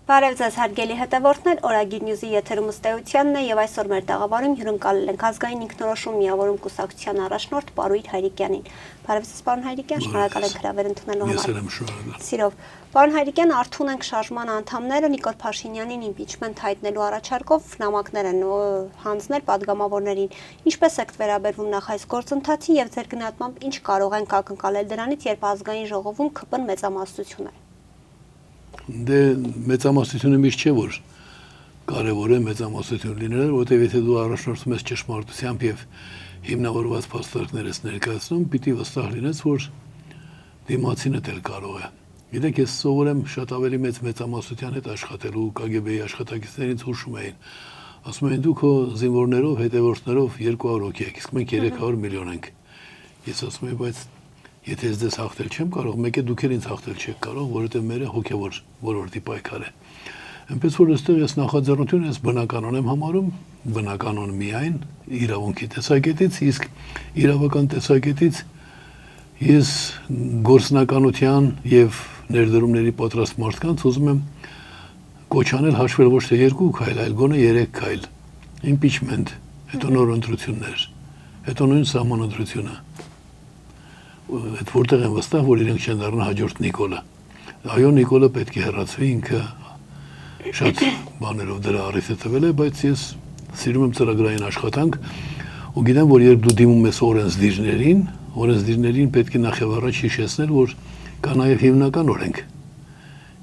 Բարև ձեզ հարգելի հետևորդներ, Օրագիր Նյուզի եթերում ըստեյությանն է եւ այսօր մեր տաղավարում հյուրընկալել ենք ազգային ինքնորոշում միավորում կուսակցության առաջնորդ Պարույր Հայրիկյանին։ Բարև ձեզ, պարոն Հայրիկյան, շնորհակալ ենք հրավեր ընդունելու համար։ Սիրով, պարոն Հայրիկյան, արթուն ենք շարժման անդամները Նիկոլ Փաշինյանին իմպիչմենտ հայտնելու առաջարկով նամակներ են հանձնել падգամավորներին։ Ինչպես եք վերաբերվում նախ այս գործընթացին եւ ձեր գնահատմամբ ինչ կարող ենք ակնկալել դրանից, երբ ազգային ժողովում ԿՊ-ն մեծամասնություն է։ Դե մեծամասնությունը միշտ չէ որ կարևոր է մեծամասնություն լինելը, որովհետև եթե դու առաջնորդում ես ճշմարտությամբ եւ հիմնավորված փաստարկներ ես ներկայացնում, պիտի վստահ լինես, որ դիմացինը դել կարող է։ Գիտեք, ես սովորեմ շատ ավելի մեծ մեծամասնության հետ աշխատելու ԿԳԲ-ի աշխատակիցներից հուշում էին։ Ասում են դուք զինվորներով, հետևորդներով 200 հոգի եք, իսկ մենք 300 միլիոն ենք։ Ես ասում եմ, բայց եթե ես դες հաղթել չեմ կարող, մեկ է դուք էլ ինձ հաղթել չեք կարող, որովհետև մերը հոգևոր ոլորտի պայքար է։ Այնպես որ այստեղ ես նախաձեռնությունը ես բնականon եմ համարում, բնականon միայն իրավունքի տեսակետից, իսկ իրավական տեսակետից ես գործնականության եւ ներդրումների պատրաստ մարդկանց ուզում եմ կոչանել հաշվել ոչ թե 2 քայլ, այլ գոնե 3 քայլ։ Impeachment, հետո նոր ընտրություններ, հետո նույն սահմանադրությունը։ Այդ որտեղ են վստահ, որ իրենք չեն դառնա հաջորդ Նիկոլը։ Այո, Նիկոլը պետք է հեռացվի, ինքը շատ բաներով դրա առիթ է տվել է, բայց ես սիրում եմ ծրագրային աշխատանք ու գիտեմ, որ երբ դու դիմում ես օրենսդիրներին պետք է նախ եւ առաջ հիշեցնել, որ կա նաեւ հիմնական օրենք։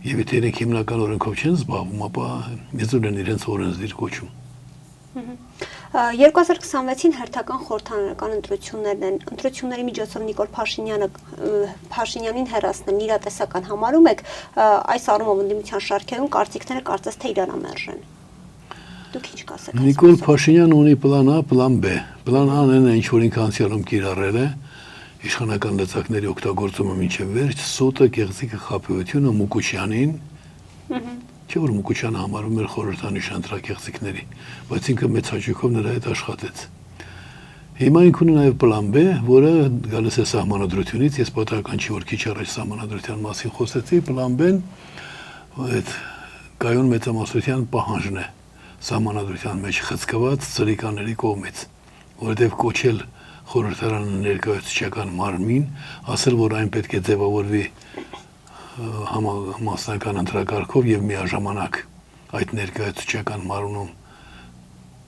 Եվ եթե իրենք հիմնական օրենքով չեն զբաղվում, ապա իզուր են իրենց օրենսդիր կոչում։ 2026-ին հերթական խորհրդարանական ընտրություններն են։ Ընտրությունների միջոցով Նիկոլ Փաշինյանին հեռացնելն իրատեսական համարում եք, այս առումով ընդդիմության շարքերում կարծիքները կարծես թե իրանամերժ են։ Դուք ինչ կասեք։ Նիկոլ Փաշինյանը ունի պլան A, պլան B։ Պլան A-ն է ինչ որ ինքը անցյալում կիրառել է, իշխանական լծակների օգտագործումը մինչև վերջ, սոտը, կեղծիկը, խաբեությունը Մուկուչյանին։ Չէ՞ որ Մուկուչյանը համարում էր խորհրդանիշ ընտրակեղծիկների, բայց ինքը մեծ հաճույքով նրա հետ աշխատեց։ Հիմա ինքն ունի նաև պլան B, որը գալիս է սահմանադրությունից, ես պատահական չի որ քիչ առաջ սահմանադրության մասին խոսեցի, պլան B-ն այդ կայուն մեծամասնության պահանջն է սահմանադրության մեջ խցկված ծրիկաների կողմից, որովհետև կոչել խորհրդարանը ներկայացուցչական մարմին, ասել որ այն պետք է ձևավորվի համամասնական ընտրակարգով եւ միաժամանակ այդ ներկայացուցչական մարմնում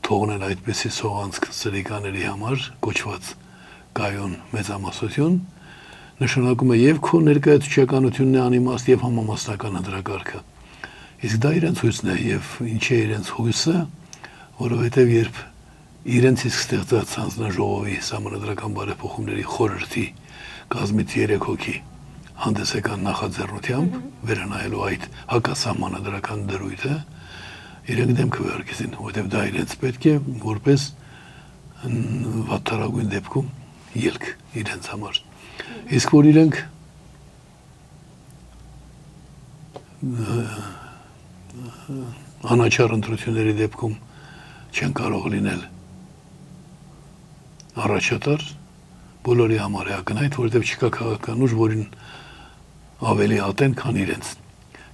թողնել այդպիսի սողանցք ծրիկաների համար կոչված կայուն մեծամասնություն նշանակում է եւ քո ներկայացուցչականությունն է անիմաստ եւ համամասնական ընտրակարգը իսկ դա իրենց հույսն է եւ ինչ է իրենց հույսը որովհետեւ երբ իրենց իսկ ստեղծած հանձնաժողովի համանդրական բարեփոխումների խորհրդի կազմից 3 հոգի հանդես եկան նախաձեռնությամբ վերանայելու այդ հակասահմանադրական դրույթը իրենք դեմքը վերարկեցին, որովհետև դա իրենց պետք է որպես վատթարագույն դեպքում ելք իրենց համար։ Իսկ որ իրենք անաչառ ընտրությունների դեպքում չեն կարող լինել առաջատար, բոլորի համար է ակնհայտ, որովհետև չկա քաղաքական ուժ, որին ավելի ատեն, քան իրենց։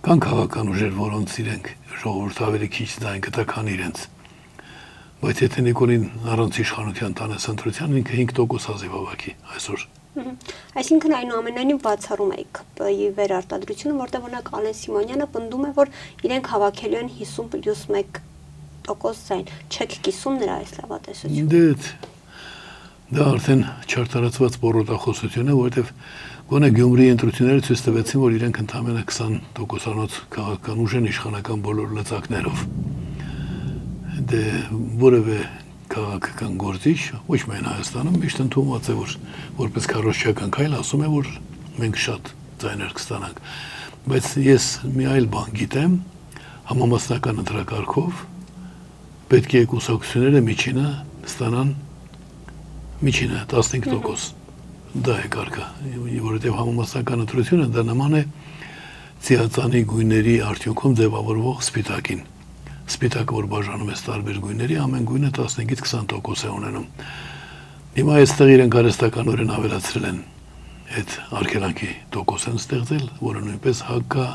Կան քաղաքական ուժեր, որոնց իրենք ժողովուրդը ավելի քիչ ձայն կտա, քան իրենց։ Բայց եթե Նիկոլին առանց իշխանության տանես ընտրության, ինքը 5% ազիվավակի այսօր։ Այսինքն այնուամենայնիվ բացառում եք ԿՊ-ի վերարտադրությունը, որտեղ օրինակ Ալեն Սիմոնյանը պնդում է, որ իրենք հավաքելու են 50+1% ձայն։ Չեք կիսում նրա այս լավատեսությունը։ Դա արդեն չարթարացված բորոտախոսություն է, որովհետև գոնե Գյումրիի ընտրությունները ցույց տվեցին, որ իրենք ընդամենը 20%-անոց քաղաքական ուժ են իշխանական բոլոր լծակներով։ Դե որևէ քաղաքական գործիչ, ոչ միայն Հայաստանում, միշտ ընդունված է, որ որպես քարոզչական քայլ ասում է, որ մենք շատ ձայներ կստանանք։ Բայց ես մի այլ բան գիտեմ, համամասնական ընտրակարգով պետք է կուսակցությունները միջինը ստանան միջինը 15%։ Դա է կարգը, որովհետև համամասնական ընտրությունը դա նման է ցիածանի գույների արդյունքում ձևավորվող սպիտակին։ Սպիտակը, որ բաժանում է տարբեր գույների, ամեն գույնը 15-ից 20% է ունենում։ Հիմա այստեղ իրենք արհեստականորեն ավելացրել են այդ արգելանքի տոկոս են ստեղծել, որը նույնպես հակա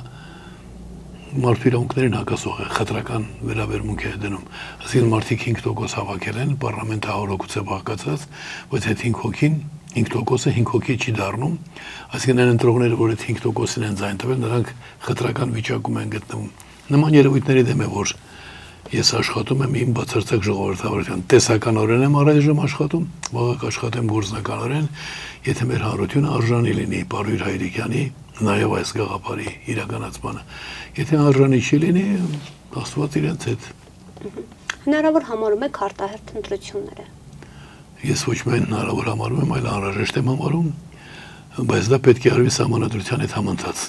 մարդու իրավունքներին հակասող է, խտրական վերաբերմունք է դնում։ Այսինքն մարդիկ 5% հավաքել են, պարլամենտը 100% է բաղկացած, բայց այդ 5 հոգին 5%-ը 5 հոգի չի դառնում, այսինքն այն ընտրողները, որ այդ 5%-ին են ձայն տվել, նրանք խտրական վիճակում են գտնվում։ Նման երևույթների դեմ է, որ ես աշխատում եմ իմ բացարձակ ժողովրդավարության, տեսականորեն եմ առայժմ աշխատում, վաղը կաշխատեմ գործնականորեն, եթե մեր հանրությունը արժանի լինի Պարույր Հայրիկյանի նաև այս գաղափարի իրականացմանը։ Եթե արժանի չի լինի, Աստված իրենց հետ։ Հնարավոր համարում եք արտահերթ ընտրությունները։ Ես ոչ միայն հնարավոր համարում եմ, այլ անհրաժեշտ եմ համարում, բայց դա պետք է արվի սահմանադրության հետ համընթաց։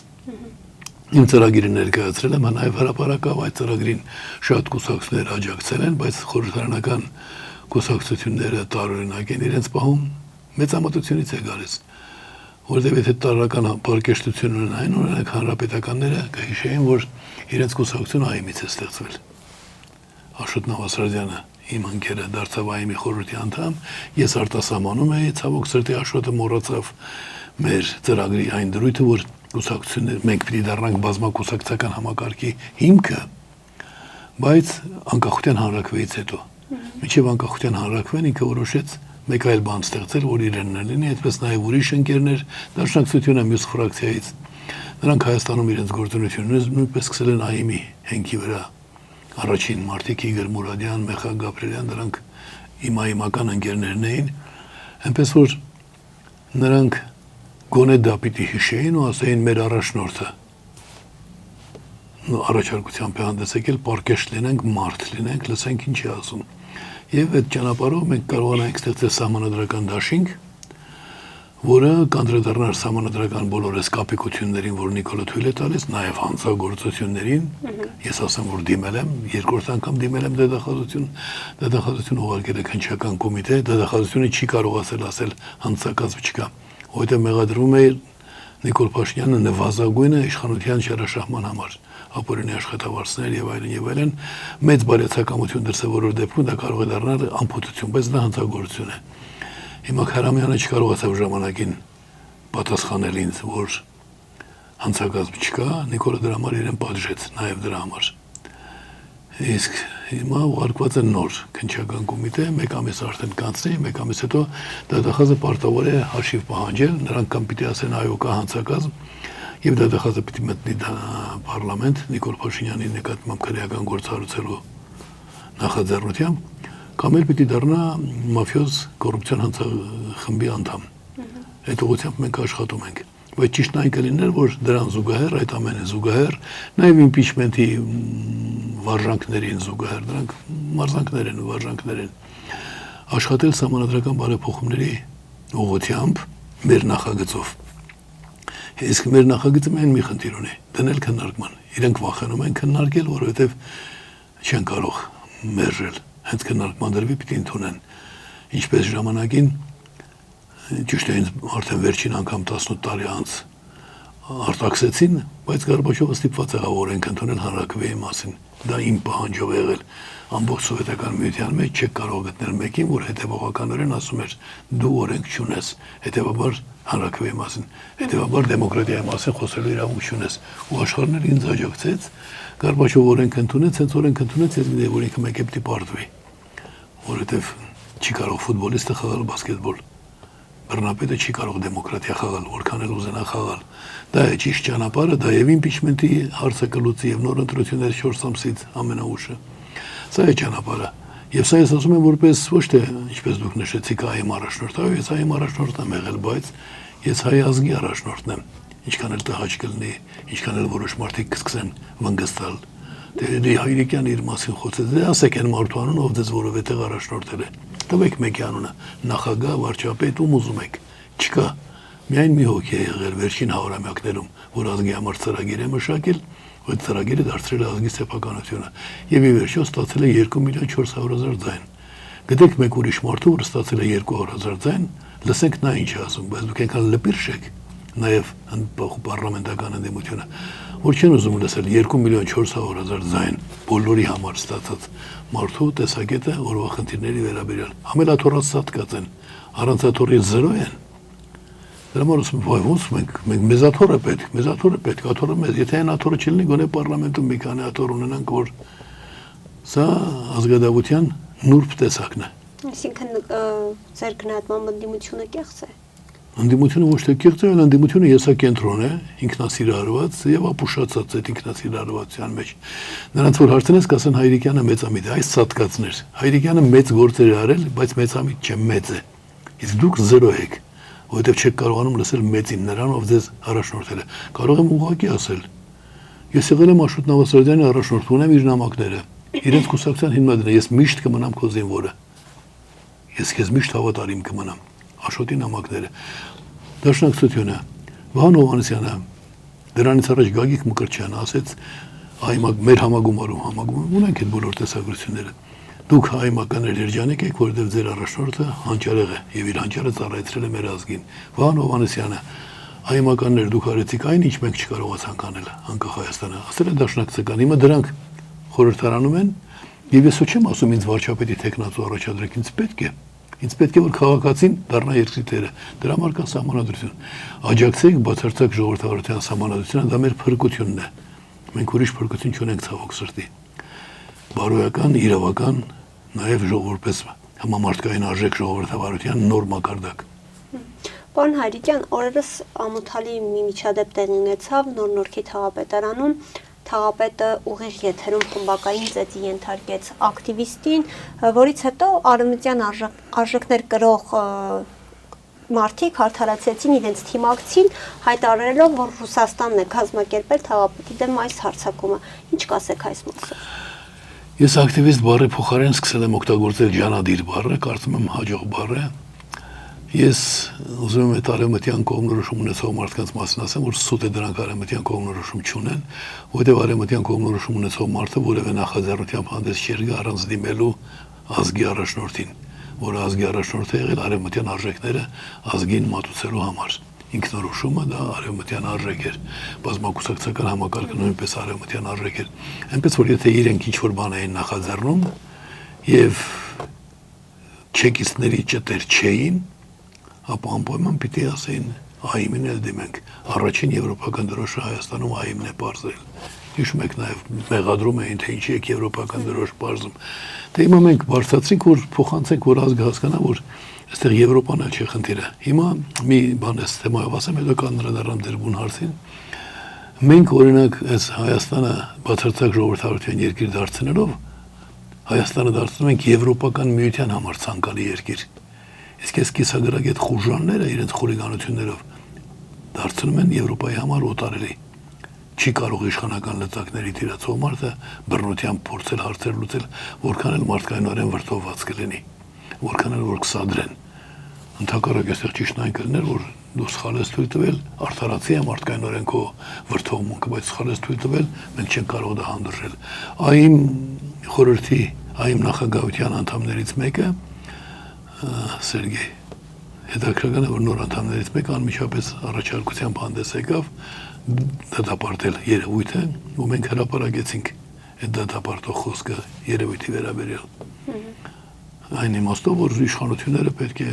Իմ ծրագիրը ներկայացրել եմ, նաև հրապարակավ այդ ծրագրին շատ կուսակցություններ աջակցել են, բայց խորհրդարանական կուսակցությունները տարօրինակ են իրենց պահում, մեծամտությունից է գալիս, որովհետև եթե տարրական պարկեշտություն ունենային, օրինակ հանրապետականները կհիշեին, որ իրենց կուսակցությունը ԱԻՄ-ից է ստեղծվել։ Աշոտ Նավասարդյանը, իմ ընկերը, դարձավ ԱԻՄ-ի խորհրդի անդամ, ես արտասահմանում էի, ցավոք սրտի Աշոտը մոռացավ մեր ծրագրի այն դրույթը, որ կուսակցություններ, մենք պիտի դառնանք բազմակուսակցական համակարգի հիմքը, բայց անկախության հանրաքվեից հետո։ Մինչև անկախության հանրաքվեն ինքը որոշեց մեկ այլ բան ստեղծել, որ իրենն լինի, այդպես նաև ուրիշ ընկերներ, դաշնակցությունը մյուս ֆրակցիայից։ Նրանք Հայաստանում իրենց գործունեությունը նույնպես սկսել են ԱԻՄ-ի հենքի վրա։ Առաջին մարդիկ Իգոր Մուրադյան, Մեխա Գաբրելյան, դրանք իմ ԱԻՄ-ական ընկերներն էին, այնպես որ նրանք գոնե դա պիտի հիշեին ու ասեին մեր առաջնորդը առաջարկությամբ է հանդես եկել, պարկեշտ լինենք, մարդ լինենք, լսենք ինչ է ասում։ Եվ այդ ճանապարհով մենք կարողանանք ստեղծել սահմանադրական դաշինք, որը կանդրադառնար սահմանադրական բոլոր այս կապիկություններին, որ Նիկոլը թույլ է տալիս, նաև հանցագործություններին։ Ես ասեմ, որ դիմել եմ, երկրորդ անգամ դիմել եմ դատախազություն ուղարկել է քննչական կոմիտե, դատախազությունը չի կարողացել ասել հանցակազմ չկա, որովհետև մեղադրվում է Նիկոլ Փաշինյանը նվազագույնը իշխանության շարաշահման համար, ապօրինի աշխատավարձներ եւ այլն, մեծ բարյացակամություն դրսևորող դեպքում դա կարող է դառնալ անփութություն, բայց դա հանցագործություն է։ Հիմա Քարամյանը չկարողացավ ժամանակին պատասխանել ինձ, որ հանցակազմ չկա, Նիկոլը դրա համար իրեն պատժեց, նաև դրա համար։ Իսկ հիմա ուղարկված է նոր քննչական կոմիտե, մեկ ամիս արդեն կանցնի, մեկ ամիս հետո դատախազը պարտավոր է հաշիվ պահանջել, նրանք կամ պիտի ասեն այո կա հանցակազմ, եւ դատախազը պիտի մտնի պարլամենտ Նիկոլ Փաշինյանի նկատմամբ քրեական գործառույթելու նախաձեռնությամբ, կամ էլ պիտի դառնա մաֆիոզ կոռուպցիոն հանցախմբի անդամ։ Այդ ուղղությամբ մենք աշխատում ենք։ Բայց ճիշտն այն կլիներ, որ դրան զուգահեռ, այդ ամենը զուգահեռ, նաև իմպիչմենտի վարժանքներին զուգահեռ, դրանք մարզանքներ են, վարժանքներ են, աշխատել սահմանադրական բարեփոխումների ուղղությամբ մեր նախագծով։ Իսկ մեր նախագծը միայն մի խնդիր ունի՝ դնել քննարկման։ Իրենք վախենում են քննարկել, որովհետև չեն կարող մերժել։ Հենց քննարկման դրվի պիտի ընդունեն։ Ինչպես ժամանակին ճիշտ է ինձ արդեն վերջին անգամ 18 տարի անց արտաքսեցին, բայց Գորբաչովը ստիպված եղավ օրենք ընդունել հանրաքվեի մասին։ Դա իմ պահանջով է եղել։ Ամբողջ սովետական միության մեջ չեք կարող գտնել մեկին, որ հետևողականորեն ասում էր դու օրենք չունես, հետևաբար հանրաքվեի մասին, հետևաբար դեմոկրատիայի մասին խոսելու իրավունք չունես։ Ու աշխարհն էլ ինձ աջակցեց, Գորբաչովը օրենք ընդունեց, հենց օրենք ընդունեց, ես գիտեի, որ ինքը մեկ է պիտի պարտվի, որովհետև չի կարող ֆուտբոլիստը խաղալ բասկետբոլ։ Բռնապետը չի կարող դեմոկրատիա խաղալ, որքան էլ ուզենա խաղալ։ Դա է ճիշտ ճանապարհը, դա եւ իմպիչմենտի հարցը կլուծի եւ նոր ընտրությունների 4 ամսից ամենաուշը։ Սա է ճանապարհը։ Եվ սա ես ասում եմ որպես ոչ թե ինչպես դուք նշեցիք ԱԻՄ առաջնորդ, այո, ես ԱԻՄ առաջնորդն եմ եղել, բայց ես հայ ազգի առաջնորդն եմ։ Ինչքան էլ տհաճ կլինի, ինչքան էլ որոշ մարդիկ կսկսեն վնգստալ։ Դե Հայրիկյանը իր մասին խոսեց, դե ասեք այն մարդու անուն, ով ձեզ որովհետեւ առաջնորդել է։ Տվեք մեկի անունը, նախագահ, վարչապետ, ում ուզում եք։ Չկա։ Միայն մի հոգի է եղել վերջին 100-ամյակներում, որ ազգի համար ծրագիր է մշակել, այդ ծրագիրը դարձրել է ազգի սեփականությունը։ Եվ ի վերջո ստացել է 2.400.000 ձայն։ Գտեք մեկ ուրիշ մարդու, որ ստացել է 200.000 ձայն, լսենք նա ինչ է ասում, բայց դուք այնքան լպիրշ եք, նաև պարլամենտական ընդդիմությունը, որ չեն ուզում լսել 2.400.000 ձայն բոլորի համար ստացած մարդու տեսակետը օրվա խնդիրների վերաբերյալ։ Ամենաթորած սատկած են, առանց աթոռի 0 են, Դրա համար ասում եմ, ոնց մենք մեզ աթոռը պետք, աթոռը մեզ, եթե այն աթոռը չլինի, գոնե պարլամենտում մի քանի աթոռ ունենանք, որ սա ազգադավության նուրբ տեսակն է։ Այսինքն ձեր գնահատման ընդդիմությունը կեղծ է։ Ընդդիմությունը ոչ թե կեղծ է, այլ ընդդիմությունը եսակենտրոն է, ինքնասիրարված եւ ապուշացած այդ ինքնասիրարվածության մեջ։ Նրանց որ հարցնես, կասեն Հայրիկյանը մեծամիտ է, այս ցածկացներ։ Հայրիկյանը մեծ գործեր է արել, բայց մեծամիտ չէ, մեծ է։ Իսկ դուք զերո եք, որովհետեւ չեք կարողանում լսել մեծին, նրան ով ձեզ առաջնորդել է։ Կարող եմ ուղղակի ասել։ Ես եղել եմ Աշոտ Նավասարդյանի առաջնորդ, ունեմ իր նամակները։ Իրենց կուսակցության հիմնադրին, ես միշտ կմնամ քո զինվորը։ Ես քեզ միշտ հավատարիմ կմնամ։ Աշոտի նամակները։ Դաշնակցությունը Վահան Հովհաննիսյանը դրանից առաջ Գագիկ Մկրտչյանը ասեց մեր համագումարում ունենք այդ բոլոր տեսագրությունները։ Դուք հայմականներ երջանիկ եք, որովհետև ձեր առաջնորդը հանճարեղ է եւ իր հանճարը ծառայեցրել է մեր ազգին։ Վահան Հովհաննիսյանը հայմականներ դուք արեցիք այն, ինչ մենք չկարողացանք անել անկախ Հայաստանը։ Ասել է դաշնակցական։ Հիմա դրանք խորհրդարանում են եւ ես չեմ ասում ինձ վարչապետի տեխնացու առաջադրեք, ինձ պետք է որ քաղաքացին դառնա երկրի տերը։ Դրա համար կա սահմանադրություն։ Աջակցեք բացարձակ ժողովրդավարության սահմանադրությունը, դա մեր փրկությունն է։ Մենք ուրիշ փրկություն չունենք ցավոք սրտի։ Բարոյական, իրավական, նաև որպես համամարտկային արժեք ժողովրդավարության նոր մակարդակ։ Պարոն Հայրիկյան, օրերս ամոթալի մի միջադեպ տեղի ունեցավ Նոր-Նորքի թաղապետարանում։ Թաղապետը ուղիղ եթերում խմբակային ծեծի ենթարկեց ակտիվիստին, որից հետո արևմտյան արժեքներ կրող մարդիկ հարթարացեցին իրենց թիմակցին, հայտարարելով, որ Ռուսաստանն է կազմակերպել թաղապետի դեմ այս հարձակումը։ Ինչ կասեք այս մասով։ Ես ակտիվիստ բառի փոխարեն սկսել եմ օգտագործել ջանադիր բառը, կարծում եմ հաջող բառ է։ Ես ուզում եմ այդ արևմտյան կողմնորոշում ունեցող մարդկանց մասին ասեմ, որ սուտ է դրանք արևմտյան կողմնորոշում չունեն, որովհետև արևմտյան կողմնորոշում ունեցող մարդը որևէ նախաձեռնությամբ հանդես չէր գա առանց դիմելու ազգի առաջնորդին, որը ազգի առաջնորդ է եղել արևմտյան արժեքները ազգին մատուցելու համար։ Ինքնորոշումը դա արևմտյան արժեք էր, բազմակուսակցական համակարգը նույնպես արևմտյան արժեք էր։ Այնպես որ եթե իրենք ինչ-որ բան էին նախաձեռնում եւ չեկիստների ճտեր չէին, ապա անպայման պիտի ասեին ԱԻՄ-ին էլ դիմենք։ Առաջին եվրոպական դրոշը Հայաստանում ԱԻՄ-ն է պարզել։ Հիշում եք նաև մեղադրում էին, թե ինչի եք եվրոպական դրոշ պարզում։ Դե հիմա մենք բարձրացրինք, որ փոխանցենք, որ ազգը հասկանա, որ այստեղ Եվրոպան էլ չի խնդիրը։ Հիմա մի բան էս թեմայով ասեմ, հետո կանդրադառնամ ձեր բուն հարցին։ Մենք օրինակ այս Հայաստանը բացարձակ ժողովրդավարության երկիր դարձնելով Հայաստանը դարձնում ենք եվրոպական միության համար ցանկալի երկիր։ Իսկ այս կիսագրագետ խուժանները իրենց խուլիգանություններով դարձնում են Եվրոպայի համար օտարելի։ Չի կարող իշխանական լծակների տիրացող մարդը բռնությամբ փորձել հարցեր լուծել, որքան էլ մարդկայնորեն վրդովված կլինի, որքան էլ որ կսադրեն։ Ընդհակառակ այստեղ ճիշտն այն կլիներ, որ դու սխալ ես թույլ տվել, արդարացի է մարդկայնորեն քո վրդովմունքը, բայց սխալ ես թույլ տվել, մենք չենք կարող դա հանդուրժել։ ԱԻՄ խորհրդի ԱԻՄ նախագահության անդամներից մեկը Սերգեյ հետաքրքրական է, որ նոր անդամներից մեկը անմիջապես առաջարկությամբ հանդես եկավ դատապարտել երևույթը, ու մենք հրապարակեցինք այդ դատապարտող խոսքը երևույթի վերաբերյալ։ Այն իմաստով, որ իշխանությունները պետք է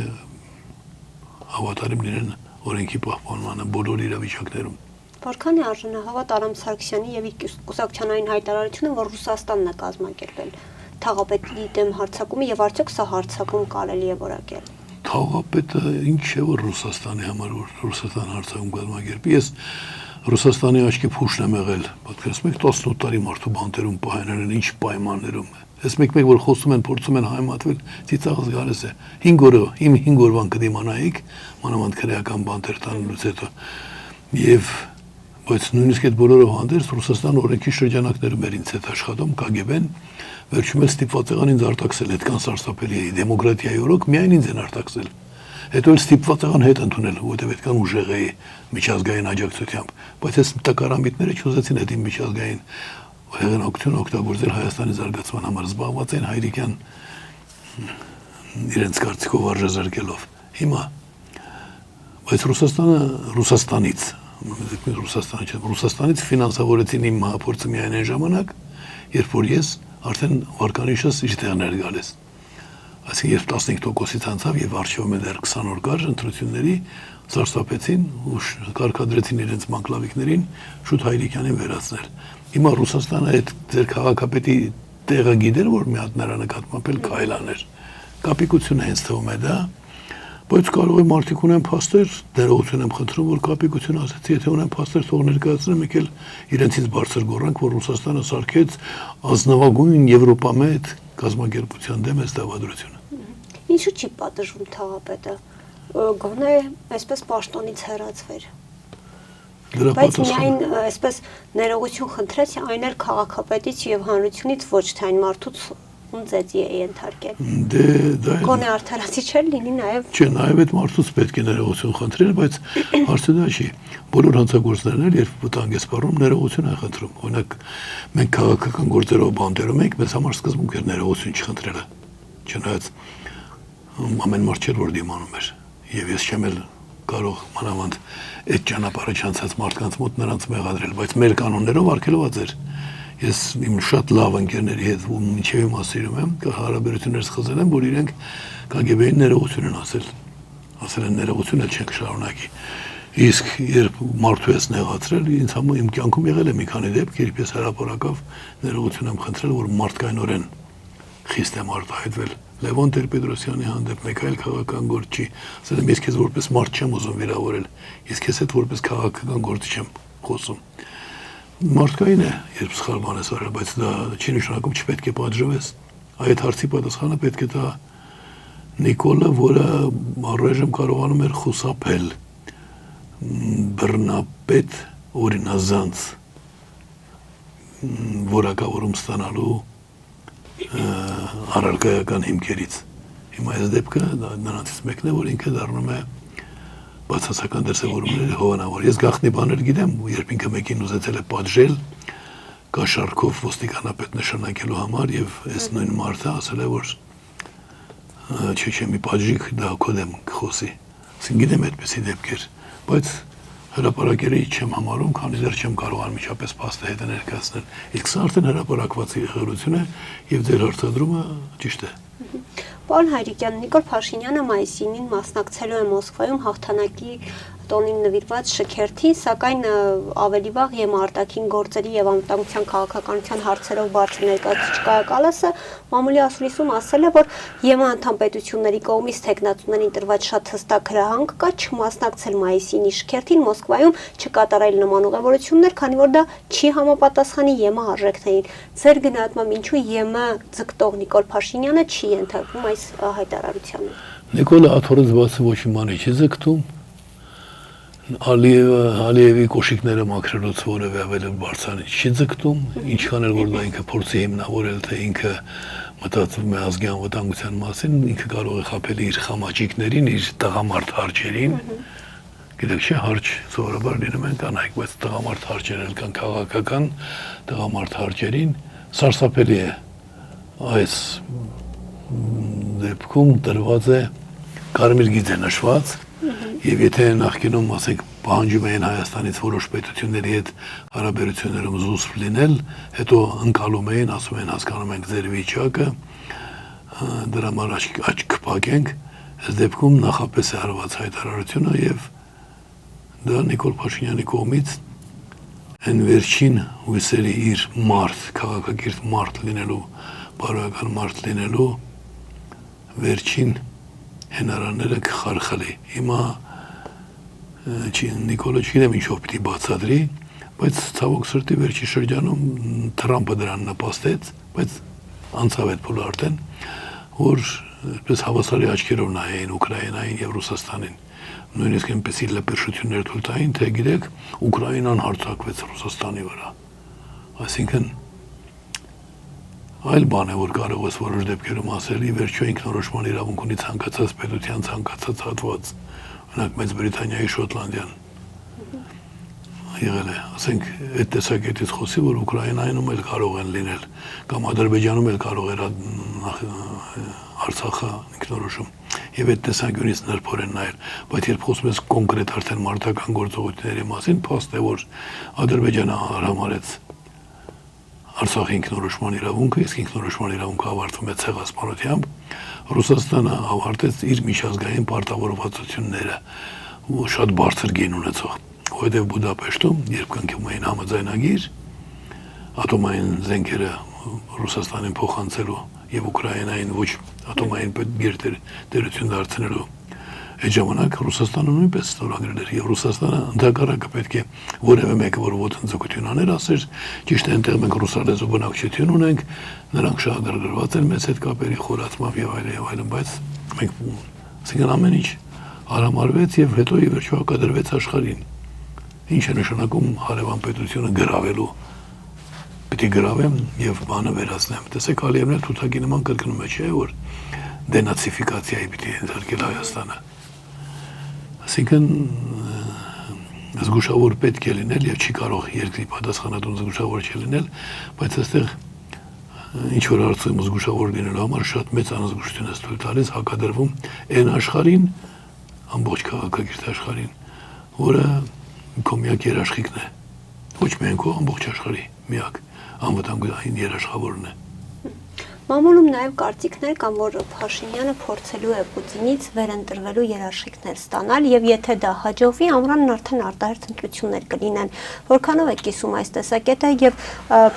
հավատարիմ լինեն օրենքի պահպանմանը բոլոր իրավիճակներում։ Որքան է արժանահավատ Արամ Սարգսյանի եւ իր կուսակցությանային հայտարարությունը, որ Ռուսաստանն է կազմակերպել թաղապետի դեմ հարձակումը եւ արդյոք սա հարձակում կարելի է որակել։ Թաղապետը ինչ է որ Ռուսաստանի համար որ Ռուսաստան հարձակում կազմակերպի։ Ես Ռուսաստանի աչքի փուշն եմ եղել, պատկերացնում եք 18 տարի մարդու բանտերում պահանջել ինչ պայմաններում։ Այս մեկ-մեկ որ խոսում են, փորձում են հայմատվել, ծիծաղս գալիս է։ 5 օրը, իմ 5 օրվան կդիմանայիք, մանավանդ քրեական բանտեր տանելուց հետո։ Եվ բայց նույնիսկ այդ բոլորով հանդերձ Ռուսաստանը օրենքի շրջանակներում էր ինձ հետ աշխատում KGB-ն, վերջում էլ ստիպված եղան ինձ արտաքսել, այդքան սարսափելի է դեմոկրատիայի օրոք միայն ինձ են արտաքսել։ Հետո էլ ստիպված եղան հետ ընդունել, որովհետև այդքան ուժեղ էի միջազգային աջակցությամբ, բայց այս տակարամիտները չուզեցին այդ միջազգային հեղինակությունը օգտագործել Հայաստանի զարգացման համար, զբաղված են Հայրիկյան իրենց կարծիքով արժեզրկելով։ Հիմա բայց Ռուսաստանից ֆինանսավորեցին իմ մահափորձը միայն այն ժամանակ, երբ որ ես արդեն վարկանիշս իր տեղն էր գալիս։ Այսինքն երբ 15%-ից անցավ եւ արժեվում է դեռ 20 օր կար ընտրությունների, սարսափեցին ու կարգադրեցին իրենց մանկլավիկներին շուտ Հայրիկյանին վերացնել։ Հիմա Ռուսաստանը այդ ձեր քաղաքապետի տեղը գիտեր, որ մի հատ նրա նկատմամբ էլ քայլ աներ։ Կապիկությունը հենց թվում է դա, բայց կարող է մարդիկ ունեն փաստեր, ներողություն եմ խնդրում, որ կապիկություն ասեցի, եթե ունեն փաստեր, թող ներկայացնեմ, եկել իրենցից բարձր գորանք, որ Ռուսաստանը սարքեց ազնվագույն Եվրոպամետ կազմակերպության դեմ այս դավադրությունը։ Ինչու՞ չի պատժվում թաղապետը։ Գոնե այսպես պաշտոնից հեռացվեր։ Բայց միայն այսպես ներողություն խնդրեց այն էր քաղաքապետից եւ հանրությունից, ոչ թե այն մարդուց ծեծի է ենթարկել։ Դե դա Գոնե արդարացի չէր լինի նաեւ։ Չէ, նաեւ այդ մարդուց պետք է ներողություն խնդրել, բայց հարցը դա չի։ Բոլոր հանցագործներն էլ երբ վտանգ է սպառնում, ներողություն են խնդրում։ Օրինակ մենք քաղաքական գործերով բանտերում ենք, մեզ համար սկզբունք էր ներողություն չխնդրելը։ Չնայած ամեն մարդ չէր որ դիմանում էր։ Եվ ես չեմ էլ կարող մանավանդ այդ ճանապարհը չանցած մարդկանց մոտ նրանց մեղադրել, բայց մեր կանոններով արգելված էր։ Ես իմ շատ լավ ընկերների հետ ու մինչև հիմա սիրում եմ, հարաբերություններս խզել եմ, որ իրենք KGB-ին ներողություն են ասել։ Ասել են ներողություն էլ չենք շարունակի։ Իսկ երբ մարդու ես նեղացրել, ինձ համար իմ կյանքում եղել է մի քանի դեպք, երբ ես հրապարակավ ներողություն եմ խնդրել, որ մարդկայնորեն խիստ եմ արտահայտվել Լևոն Տեր-Պետրոսյանի հանդեպ, մեկ այլ քաղաքական գործի, ասել եմ ես քեզ որպես մարդ չեմ ուզում վիրավորել, ես քեզ հետ որպես քաղաքական գործ չեմ խոսում։ Մարդկային է, երբ սխալ բան ես արել, բայց դա չի նշանակում չպետք է պատժվես։ Այդ հարցի պատասխանը պետք է տա Նիկոլը, որը առայժմ կարողանում էր խուսափել բռնապետ օրինազանց որակավորում ստանալու առարկայական հիմքերից։ Հիմա այս դեպքը նրանցից մեկն է, որ ինքը դառնում է բացասական դրսևորումների հովանավոր։ Ես գաղտնի բաներ գիտեմ, երբ ինքը մեկին ուզեցել է պատժել կաշառքով ոստիկանապետ նշանակելու համար եւ այս նույն մարդը ասել է, որ չէ, մի պատժիկ դա քո դեմ կխոսի։ Ասին գիտեմ այդպիսի դեպքեր, բայց հրապարակերի չեմ համարում, քանի դեռ չեմ կարող անմիջապես փաստը հետը ներկայացնել։ Իսկ սա արդեն հրապարակված եղերություն է եւ ձեր հարցադրումը ճիշտ է։ Պարոն Հայրիկյան, Նիկոլ Փաշինյանը մայիսի 9-ին մասնակցելու է Մոսկվայում հաղթանակի տոնին նվիրված շքերթին, սակայն ավելի վաղ ԵՄ արտաքին գործերի եւ անվտանգության քաղաքականության հարցերով բարձր ներկայացուցիչ Կայա Կալասը մամուլի ասուլիսում ասել է, որ ԵՄ անդամ պետությունների կողմից թեկնածուներին տրված շատ հստակ հրահանգ կա չմասնակցել մայիսի 9-ի շքերթին Մոսկվայում, չկատարել նման ուղևորություններ, քանի որ դա չի համապատասխանի ԵՄ արժեքներին։ Ձեր գնահատմամբ ինչու ԵՄ ձգտող Նիկոլ Փաշինյանը չի ենթարկվում այս հայտարարությանը։ Նիկոլը աթորից բացի ոչ մի բանի չի ձգտում։ Ալիևի կոշիկները մաքրելուց որևէ ավելի բարձրանի չի ձգտում, ինչքան էլ որ դա ինքը փորձի հիմնավորել, թե ինքը մտածում է ազգի անվտանգության մասին, ինքը կարող է խաբել իր խամաճիկներին, իր տղամարդ հարճերին։ Գիտեք չէ, հարճ սովորաբար լինում են կանայք, բայց տղամարդ հարճեր էլ կան քաղաքական տղամարդ հարճերին սարսափելի է այս դեպքում տրված է կարմիր գիծ է նշված եւ եթե նախկինում ասենք պահանջում էին Հայաստանից որոշ պետությունների հետ հարաբերություններում զուսպ լինել, հետո ընկալում էին, ասում են հասկանում ենք ձեր վիճակը, դրա համար աչք փակենք, այս դեպքում նախապես է արված հայտարարությունը եւ դա Նիկոլ Փաշինյանի կողմից այն վերջին հույսերի իր մարդ, քաղաքակիրթ մարդ լինելու, բարոյական մարդ լինելու վերջին հնարանները կխարխլի։ Հիմա Նիկոլը չգիտեմ ինչով պիտի բացատրի, բայց ցավոք սրտի վերջի շրջանում Թրամփը դրան նպաստեց, բայց անցավ այդ փուլը արդեն, որ այսպես հավասարի աչքերով նայեն Ուկրաինային եւ Ռուսաստանին։ Նույնիսկ այնպեսի լպերշություններ թույլ տային, թե գիտեք, Ուկրաինան հարձակվեց Ռուսաստանի վրա։ Այսինքն այլ բան է, որ կարող ես որոշ դեպքերում ասել, ի վերջո ինքնորոշման իրավունք ունի ցանկացած պետության ցանկացած հատված, օրինակ Մեծ Բրիտանիայի Շոտլանդիան եղել է, ասենք այդ տեսակետից խոսի, որ Ուկրաինայում էլ կարող են լինել, կամ Ադրբեջանում էլ կարող էր Արցախը ինքնորոշում, եւ այդ տեսանկյունից նրբորեն նայել, բայց երբ խոսում ես կոնկրետ արդեն մարտական գործողությունների մասին, փաստ է, որ Ադրբեջանը արհամարեց Արցախի ինքնորոշման իրավունքը, իսկ ինքնորոշման իրավունքը ավարտվում է ցեղասպանությամբ, Ռուսաստանը ավարտեց իր միջազգային պարտավորվածությունները ու շատ բարձր գին ունեցող, որովհետև Բուդապեշտում, երբ կնքվում էին համաձայնագիր, ատոմային զենքերը Ռուսաստանին փոխանցելու եւ Ուկրաինային ոչ ատոմային դերություն դարձնելու այդ ժամանակ Ռուսաստանը նույնպես ստորագրել էր եւ Ռուսաստանը ընդհակառակը պետք է որևէ մեկը որ ոտնձգություն աներ ասեր ճիշտ է այնտեղ մենք ռուսալեզու բնակչություն ունենք նրանք շահագրգռված են մեծ հետ կապերի խորացմամբ եւ այլն բայց մենք ասենք ամեն ինչ արամարվեց եւ հետո ի վերջո հակադրվեց աշխարհին ինչ է նշանակում հարևան պետությունը գրավելու պիտի գրավեմ եւ բանը վերացնեմ տեսեք Ալիևն էլ թութակի նման կրկնում է չէ որ դենացիֆիկացիայի պիտի ընդհարկել Հայաստանը այսինքն զգուշավոր պետք է լինել եւ չի կարող երկրի պատասխանատուն զգուշավոր չլինել բայց այստեղ ինչ որ արծում զգուշավոր լինելու համար շատ մեծ անզգուշություն է ստույլ տալիս հակադրվում այն աշխարհին ամբողջ քաղաքակիրթ աշխարհին որը քո միակ երաշխիքն է ոչ միայն քո ամբողջ աշխարհի միակ անվտանգային երաշխավորն է Մամուլում նաև կարծիքներ կան, որ Փաշինյանը փորձելու է Պուտինից վերընտրվելու երաշխիքներ ստանալ եւ եթե դա հաջողվի, ամռանն արդեն արտահերթ ընտրություններ կլինեն։ Որքանով է կիսում այս տեսակետը եւ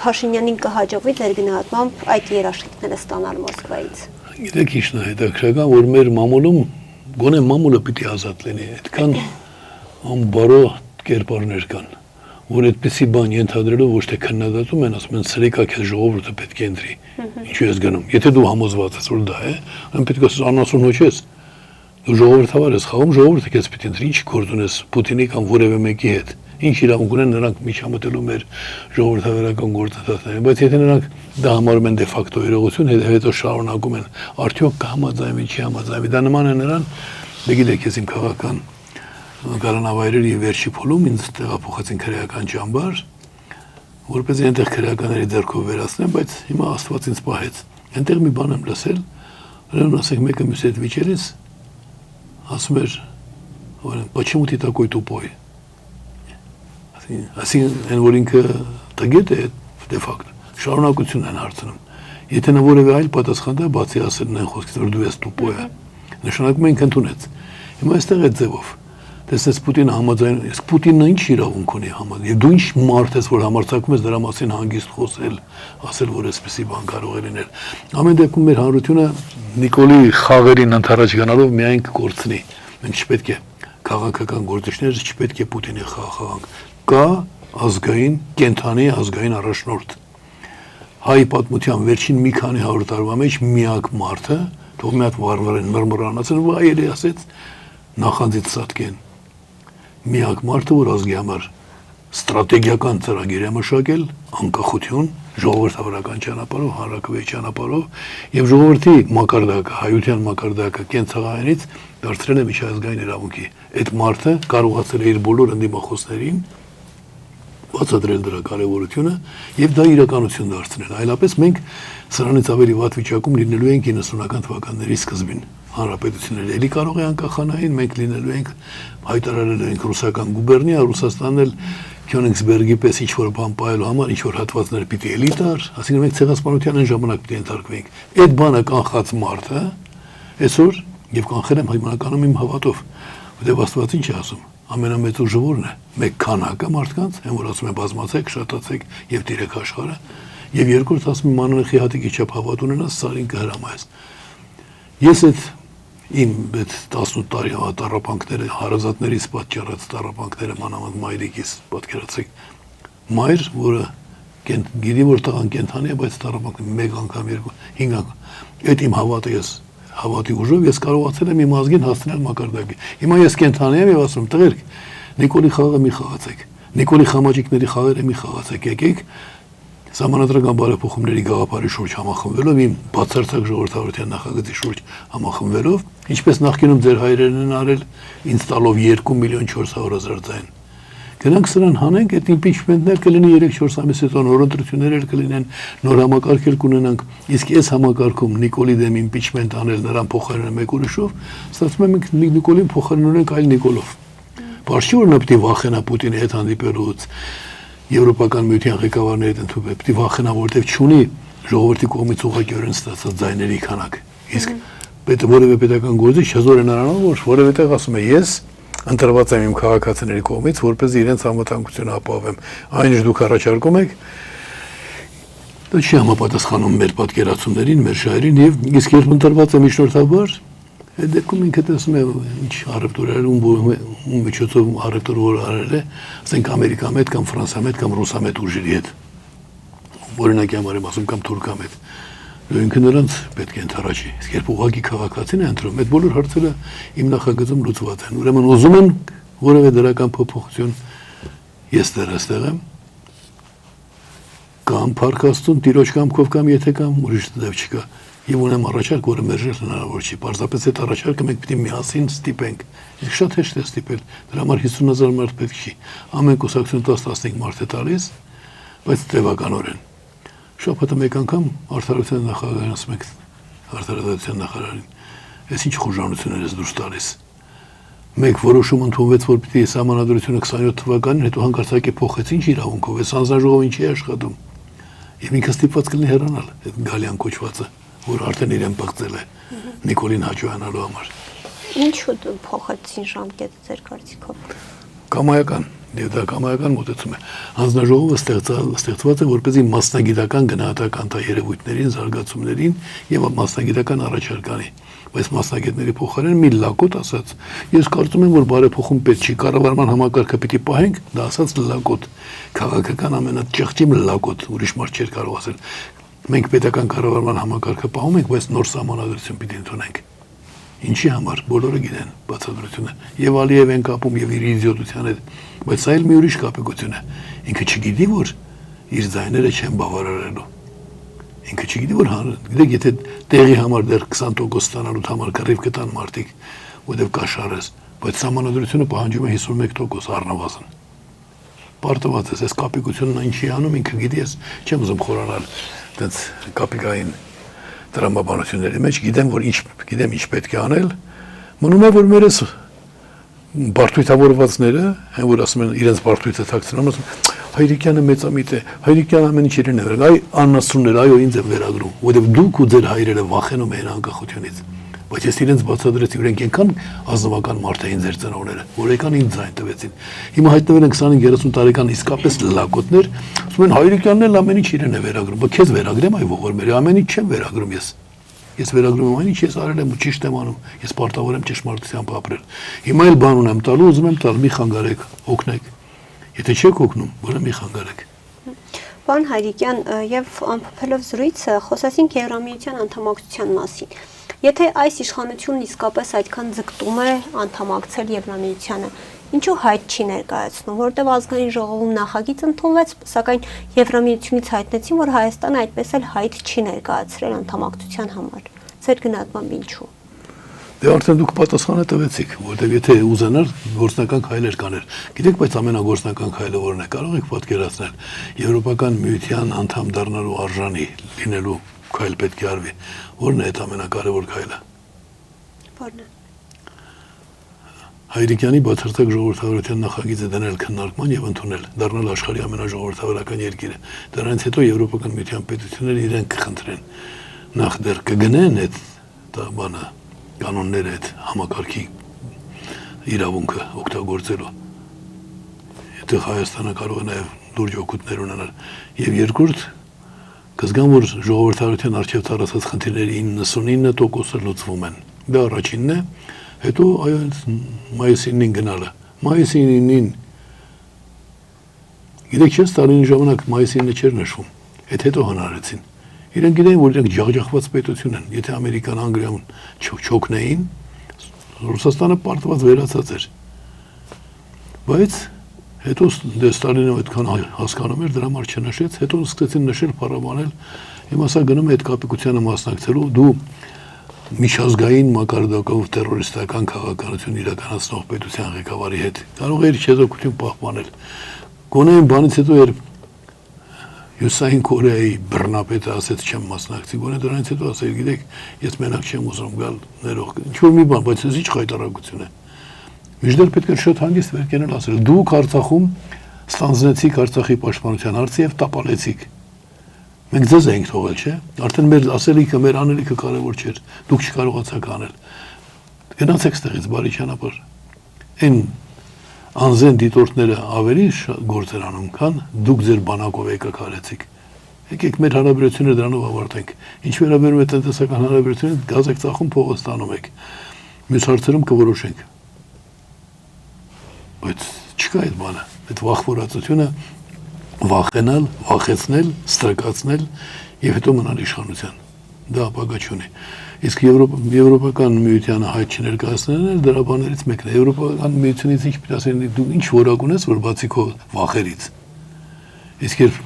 Փաշինյանին կհաջողվի դեր գնահատմամբ այդ երաշխիքները ստանալ Մոսկվայից։ Գիտեք ինչն է հետաքրքրական, որ մեր մամուլում գոնե մամուլը պիտի ազատ լինի, այդքան անբարո կերպարներ կան որ այդպեսի բան ենթադրելով ոչ թե քննադատում են, ասում են սրիկա քեզ ժողովուրդը պետք է ընտրի։ Ինչու ես գնում։ Եթե դու համոզված ես որ դա է, այն պետք է անասուն հոչես։ Դու ժողովրդավար ես խաղում, ժողովուրդը քեզ պետք է ընտրի, ինչ գործ ունես Պուտինի կամ որևէ մեկի հետ։ Ինչ իրավունք ունեն նրանք միջամտելու մեր ժողովրդավարական գործընթացներին, բայց եթե նրանք դա համարում են դե ֆակտո իրողություն, հետո շարունակում են, արդյոք կհամաձայնվի, չի համաձայնվի, դա նման է նրան, դե գիտեք, ես իմ քաղաքական Գարանավայրերի վերջի փուլում ինձ տեղափոխեցին քրեական ճամբար, որպես այնտեղ քրեականների ձեռքով վերացնեմ, բայց հիմա Աստված ինձ պահեց։ Այնտեղ մի բան եմ լսել, նրան ասենք մեկը մյուս հետ վիճերից, ասում էր, «Почему ты такой тупой?» Այսինքն, այն որ ինքը տգետ է դե ֆակտ, շարունակություն են հարցնում։ Եթե նա որևէ այլ պատասխան տա, բացի ասելն այն խոսքից, որ դու ես տուպոյ է, նշանակում ինքը ընդունեց։ Հիմա այստեղ է ձևով Տեսնես Պուտինը համաձայնում է, Պուտինը ինչ իրավունք ունի համաձայն։ Եվ դու ինչ մարդ ես, որ համարձակում ես դրա մասին հանգիստ խոսել, ասել, որ այսպեսի բան կարող է լինել։ Ամեն դեպքում մեր հանրությունը Նիկոլի խաղերին ընթരാճ գնալով միայն կկորցնի։ Մենք չպետք է քաղաքական գործիչները չպետք է Պուտինի խաղ խաղանք։ Կա ազգային, կենթանի ազգային առաջնորդ։ Հայ պատմության վերջին մի քանի 100 տարվա մեջ միակ մարդը, թող մի հատ վարվարեն մռմռանացել, վայելի ասեց, նախանձից սատկեն։ Միակ մարդը, որ ազգի համար ստրատեգիական ծրագիր է մշակել, անկախություն, ժողովրդավարական ճանապարհով, հանրաքվեի ճանապարհով եւ ժողովրդի մակարդակը, հայության մակարդակը կենցաղայինից դարձրել է միջազգային իրավունքի։ Այդ մարդը կարողացել է իր բոլոր ընդդիմախոսներին բացատրել դրա կարևորությունը եւ դա իրականություն դարձնել։ Այլապես մենք սրանից ավելի վատ վիճակում լինելու ենք 90-ական թվականների սկզբին։ Հանրապետությունները էլի կարող է անկախանային, մենք լինելու ենք հայտարարել ենք ռուսական գուբերնիա, Ռուսաստանն էլ Քյոնիգսբերգի պես ինչ որ բան պահելու համար ինչ որ հատվածներ պիտի էլի տար, ասինքն մենք ցեղասպանության այն ժամանակ պիտի ենթարկվենք։ Այդ բանը կանխած մարդը այսօր եւ կանխել եմ հիմնականում իմ հավատով, որտեղ Աստված ինչ է ասում, ամենամեծ ուժը որն է։ Մեկ քանակը մարդկանց, այն որ ասում է բազմացեք, շատացեք եւ տիրեք աշխարհը, եւ երկրորդ ասում է մանրախի հատիկի չափ հավատ ունենաս, սարին կհրամայես։ Ես այդ իմ այդ 18 տարի տառապանքները, հարազատներից պատճառած տառապանքները մանավանդ մայրիկիս պատկերացեք։ Մայր, որը գիտի որ տղան կենթանի է, բայց տառապանքն մեկ անգամ, երկու, 5 անգամ։ Այդ իմ հավատը ես հավատի ուժով ես կարողացել եմ իմ ազգին հասցնել մակարդակի։ Հիմա ես կենթանի եմ եւ ասում տղերք, Նիկոլի խաղը մի խաղացեք։ Նիկոլի խամաճիկների խաղերը մի խաղացեք, եկեք Սահմանադրական բարեփոխումների գաղափարի շուրջ համախմբվելով, իմ բացարձակ ժողովրդավարության նախագծի շուրջ համախմբվելով, ինչպես նախկինում ձեր հայրերն են արել, ինձ տալով 2.400.000 ձայն։ Գնանք սրան հանենք, այդ իմպիչմենտներ կլինի 3-4 ամիս հետո նոր ընտրություններ կլինեն, նոր համակարգեր կունենանք, իսկ այս համակարգում Նիկոլի դեմ իմպիչմենտ անել նրան փոխարինել մեկ ուրիշով, ստացվում է մենք Նիկոլին փոխարինենք այլ Նիկոլով։ Բարձր որ նա պիտի վախենա Պուտինի հետ հանդիպելուց, Եվրոպական միության ղեկավարների հետ ընդհանուր պիտի վախենա, որտեղ չունի ժողովրդի կողմից ուղղակիորեն ստացած ձայների քանակ։ Իսկ որևէ պետական գործի չզորեն նրանով, որ որևէ տեղ ասում է ես ընտրված եմ իմ քաղաքացիների կողմից, որպեսզի իրենց անվտանգությունը ապահովեմ։ Այն ինչ դուք առաջարկում եք, դա չի համապատասխանում մեր պատկերացումներին, մեր շահերին, եւ իսկ երբ ընտրված եմ միջնորդաբար, այդ դեպքում ինքը տեսնում է ինչ առևտուր էր, ում միջոցով առևտուր որ արել է, ասենք ամերիկամետ կամ ֆրանսիամետ կամ ռուսամետ ուժերի հետ։ Օրինակի համար եմ ասում կամ թուրքամետ։ Ինքը նրանց պետք է ընթառաջի։ Իսկ երբ ուղղակի քաղաքացին է ընտրում, այդ բոլոր հարցերը իմ նախագծում լուծված են։ Ուրեմն ուզում են որևէ դրական փոփոխություն ես դեռ այստեղ եմ կամ փառքաստուն տիրոջ կամքով կամ եթե կամ ուրիշ դեպք չկա։ Եվ ունեմ առաջարկ, որը մերժել հնարավոր չի։ Պարզապես այդ առաջարկը մենք պետք է միասին ստիպենք։ Իսկ շատ հեշտ է ստիպել։ Դրա համար 50,000 մարդ պետք չի։ Ամեն կուսակցություն 10-15 մարդ է տալիս, բայց տևականորեն։ Շաբաթը մեկ անգամ արդարության նախարարին ասում եք, արդարադատության նախարարին, այս ինչ խուժանություններ ես դուրս տալիս։ Մեկ որոշում ընդունվեց, որ պիտի սահմանադրությունը 27 թվականին, հետո հանկարծակի փոխեց, ինչ իրավունքով, այս հանձնաժողովը ինչի է աշխատում։ Եվ ինքը ստիպված կլինի հեռանալ, այդ Գալյան կոչվածը, որ արդեն իրեն պղծել է Նիկոլին հաջողանալու համար։ Ինչու փոխեցին ժամկետը ձեր կարծիքով։ Կամայական, եւ դա կամայական մոտեցում է։ Հանձնաժողովը ստեղծված է որպեսզի մասնագիտական գնահատական տա երևույթներին, զարգացումներին եւ մասնագիտական առաջարկանի։ Բայց մասնագետների փոխարեն մի լակոտ ասած, ես կարծում եմ, որ բարեփոխում պետք չի, կառավարման համակարգը պիտի պահենք, դա ասած լակոտ, քաղաքական ամենաճղճիմ լակոտ, ուրիշ մարդ չէր կարող ասել։ Մենք պետական կառավարման համակարգը պահում ենք, բայց նոր սահմանադրություն պիտի ընդունենք։ Ինչի համար բոլորը գիտեն բացատրությունը եւ Ալիև են կապում եւ իր իդիոտության հետ, բայց սա էլ մի ուրիշ կապիկություն է։ Ինքը չգիտի, որ իր ձայները չեն բավարարելու։ Ինքը չգիտի, որ գիտեք, եթե տեղի համար դեռ 20% ստանալու համար կռիվ կտան մարդիկ, որտեղ կա շարես, բայց սահմանադրությունը պահանջում է 51% առնվազն։ Պարտված է, այս կապիկությունն ինչի անում, ինքը գիտի, ես չեմ ուզում խորանալ այդպես կապիկային տրամաբանությունների մեջ, գիտեմ ինչ պետք է անել, մնում է, որ մերս բարդույթավորվածները, հեն որ ասում են իրենց բարդույթը թաքցնում, ասում Հայրիկյանը մեծամիտ է, Հայրիկյանը ամեն ինչ իրեն է վերագրում, այ աննասրուններ, այո ինձ եմ վերագրում, որովհետև դուք ու ձեր հայրերը վախենում են անկախությունից, բայց ես իրենց բացատրեցի, իրենք այնքան ազնվական մարդ էին ձեր ծնողները, որ եկան ինձ ձայն տվեցին։ Հիմա հայտնվել են 25-30 տարեկան իսկապես լակոտներ, ասում են Հայրիկյանն էլ ամեն ինչ իրեն է վերագրում, բայց քեզ վերագրեմ այ ողորմելի, ամեն ինչ չեմ վերագրում ես։ Ես վերագրում եմ այն ինչ ես արել եմ ու ճիշտ եմ անում, ես պարտավոր եմ ճշմարտությամբ ապրել։ Հիմա էլ բան ունեմ տալու, ուզում եմ տալ, մի խանգարեք, օգնեք։ Եթե չեք օգնում, որը մի խանգարեք։ Պարոն Հայրիկյան, եւ ամփոփելով զրույցը, խոսեցինք Եվրամիության անդամակցության մասին։ Եթե այս իշխանությունն իսկապես այդքան ձգտում է անդամակցել Եվրամիությանը, ինչու հայտ չի ներկայացնում, որտեղ ազգային ժողովում նախագիծ ընդունվեց, սակայն Եվրամիությունից հայտնեցին, որ Հայաստանը այդպես էլ հայտ չի ներկայացրել անդամակցության համար։ Ձեր գնահատմամբ ինչու։ Դե արդեն դուք պատասխանը տվեցիք, որտեղ եթե ուզենար գործնական քայլեր կաներ։ Գիտեք, բայց ամենագործնական քայլը որն է, կարող եք պատկերացնել, Եվրոպական միության անդամ դառնալու արժանի լինելու քայլ պետք է արվի։ Որն է այդ ամենակարևոր քայլը։ Որն է։ Հայրիկյանի բացարձակ ժողովրդավարության նախագիծը դնել քննարկման եւ ընդունել, դառնալ աշխարհի ամենաժողովրդավարական երկիրը։ Դրանից հետո Եվրոպական միության պետությունները իրենք կխնդրեն նախ դեռ կգնեն այդ բանը կանոնները այդ համակարգի իրավունքը օգտագործելու։ Եթե Հայաստանը կարող է նաև լուրջ օգուտներ ունենալ։ Եվ երկրորդ կզգան, որ ժողովրդավարության առջև ծառացած խնդիրների 99%-ը լուծվում են։ Դա առաջինն է, հետո այո մայիսի 9-ին գնալը։ Մայիսի 9-ին գիտեք չէ, Ստալինի ժամանակ մայիսի 9-ը չէր նշվում։ Այդ հետո հնարեցին։ Իրենք գիտեն, որ իրենք ջախջախված պետություն են, եթե Ամերիկան, Անգլիան չօգնեին, Ռուսաստանը պարտված վերացած էր։ Բայց հետո Ստալինը այդքան հասկանում էր, դրա համար չնշեց, հետո սկսեցին նշել, փառաբանել, հիմա սա գնում է այդ կապիկությանը մասնակցելու, դու միջազգային մակարդակով տերորիստական քաղաքականություն իրականացնող պետության ղեկավարի հետ կարող էր չեզոքություն պահպանել։ Գոնե այն բանից հետո էր Հյուսային Կորեայի բռնապետը ասեց չեմ մասնակցի, գոնե դրանից հետո ասել, գիտեք, ես մենակ չեմ ուզում գալ ներող։ Ինչ-որ մի բան, բայց այս ինչ խայտարակություն է։ Միջդեռ պետք է շատ հանգիստ վեր կենալ ասել, դուք Արցախում ստանձնեցիք Արցախի պաշտպանության հարցը եւ տապալեցիք։ Մենք ձեզ էինք թողել, չէ՞։ Արդեն մեր ասելիքը, մեր անելիքը կարևոր չէր։ Դուք չկարողացաք անել։ Գնացեք ստեղից բարի ճանապարհ։ Այն անզեն դիտորդները ավելի գործեր անում, քան դուք ձեր բանակով եկաք արեցիք։ Եկեք մեր հարաբերությունները դրանով ավարտենք։ Ինչ վերաբերում է տնտեսական հարաբերություններին, գազ եք ծախում, փողը ստանում եք։ Մյուս հարցերում կորոշենք։ Բայց չկա այդ բանը, այդ վախվորածությունը վախենալ, վախեցնել, ստրկացնել եւ հետո մնալ իշխանության։ Դա ապագա չունի։ Իսկ Եվրոպական միությանը հայտ չներկայացնելն դրա բաներից մեկն է։ Եվրոպական միությունից ինչ պիտի ասեն, դու ինչ որակ ունես, որ բացի քո վախերից։ Իսկ ես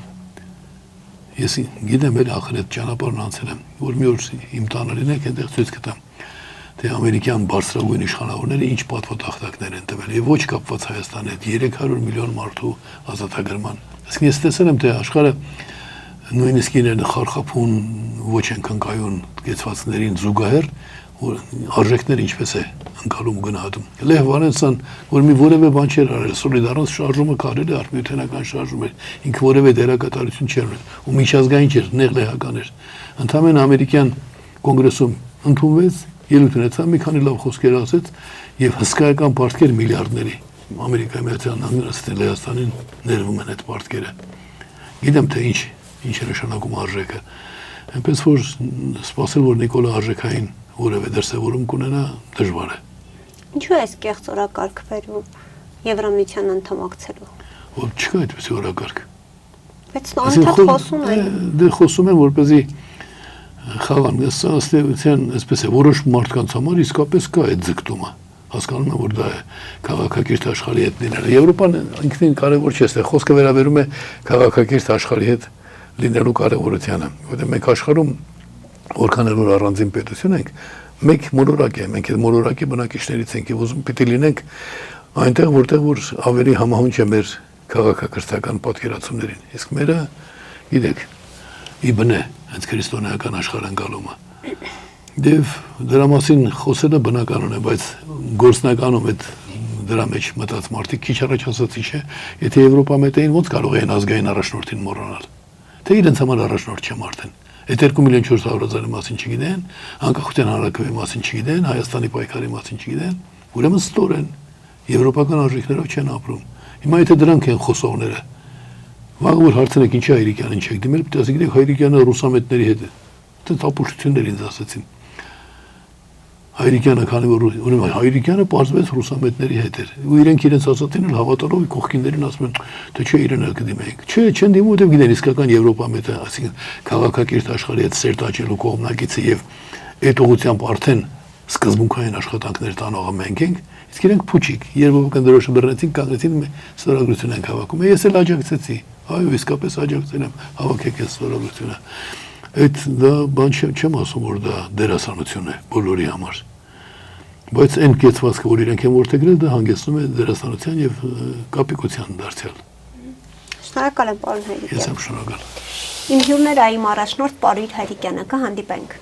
գիտեմ, էլ ախր այդ ճանապարհն անցել եմ, որ մի օր իմ տանը լինեք, այնտեղ ցույց կտամ, թե ամերիկյան բարձրագույն իշխանավորները ինչ պատվոտախտակներ են տվել եւ ոչ կապված Հայաստանի հետ 300 միլիոն մարդու ազատագրման։ Իսկ ես տեսել եմ, թե աշխարհը նույնիսկ իրեն խարխափուն ոչ ընկայուն կեցվածներին զուգահեռ արժեքները ինչպես է ընկալում գնահատում։ Լեհ Վալենսան, որ մի որևէ բան չէր արել, սոլիդարանս շարժումը կարել է արմյութենական շարժում էր, ինքը որևէ դերակատարություն չէր ունել, ու միջազգային չէր, նեղ լեհական էր։ Ընդհանրապես ամերիկյան կոնգրեսում ընդունվեց, ելույթ ունեցավ, մի քանի լավ խոսքեր ասեց եւ հսկայական պարտքեր միլիարդների։ Ամերիկայի Միացյալ Նահանգները Լեհաստանին ներվում են այդ պարտքերը։ Գիտեմ, թե ինչ է նշանակում արժեքը։ Այնպես որ սպասել, որ Նիկոլա արժեքային որևէ դրսևորում կունենա, դժվար է։ Ինչու է այս կեղծ օրակարգ վերում Եվրամիության անդամակցելու։ Որ չկա այդպիսի օրակարգ։ Բայց անընդհատ խոսում են։ Դե խոսում են, որպեսզի խաղան, ըստեյության, այսպես է, որոշ մարդկանց համար իսկապես կա այդ ձգտումը։ Հասկանում եմ, որ դա է քաղաքակիրթ աշխարհի հետ լինելը։ Եվրոպան ինքնին կարևոր չէ, այստեղ խոսքը վերաբերում է քաղաքակիրթ աշխարհի հետ լինելու կարևորությանը, որտեղ մենք աշխարհում որքան էլ որ առանձին պետություն ենք, մեկ մոլորակ է, մենք այդ մոլորակի բնակիչներից ենք եւ ուզում պիտի լինենք այնտեղ, որտեղ որ ավելի համահունչ է մեր քաղաքակրթական պատկերացումներին։ Իսկ մերը, գիտեք, իբն է հենց քրիստոնեական աշխարհընկալումը։ Եվ դրա մասին խոսելը բնականon է, բայց գործնականում այդ դրա մեջ մտած մարդիկ քիչ առաջ ասացի, չէ, եթե Եվրոպա մետային ոնց կարող են ազգային առաջնորդին մոռանալ։ Թե իրենց համար առաջնորդ չեմ արդեն։ Այդ 2.400.000-ի մասին չգիտեն, անկախության հանրաքվեի մասին չգիտեն, Հայաստանի պայքարի մասին չգիտեն, ուրեմն ստորեն եվրոպական արժեքներով չեն ապրում։ Հիմա եթե դրանք են խոսողները, վաղ որ հարցնեք ինչի Հայրիկյանին չեք դիմել, պիտի ասեք, գիտեք Հայրիկյանը ռուսամետների հետ է։ Դա տապուշություններ ինձ ասացին։ Հայրիկյանը, քանի որ ուրեմն Հայրիկյանը պարզվեց ռուսամետների հետ էր։ Ու իրենք իրենց ասածին էլ հավատալով կողքիններին ասում են, թե չէ իրեն էլ կդիմենք։ Չէ, չեն դիմում, որտեղ գիտեն իսկական Եվրոպամետը, այսինքն քաղաքակիրթ աշխարհի հետ սերտ աճելու կողմնակիցը եւ այդ ուղղությամբ արդեն սկզբունքային աշխատանքներ տանողը մենք ենք, իսկ իրենք փուչիկ, երբովքան դրոշը բռնեցին, կանգնեցին ստորագրություն են հավաքում։ Ես էլ աջակցեցի։ Այո, իսկապես աջակցել եմ, հավաքեք այս ստորագրությունը։ Այդ դա բան չեմ ասում, որ դա դերասանություն է բոլորի համար։ Բայց այն կեցվածքը, որ իրենք են որդեգրել, դա հանգեցնում է դերասանության եւ կապիկության դարձյալ։ Շնորհակալ եմ, պարոն Հայրիկյան։ Ես եմ շնորհակալ։ Իմ հյուրները այմ առաջնորդ Պարույր Հայրիկյանը, կհանդիպենք։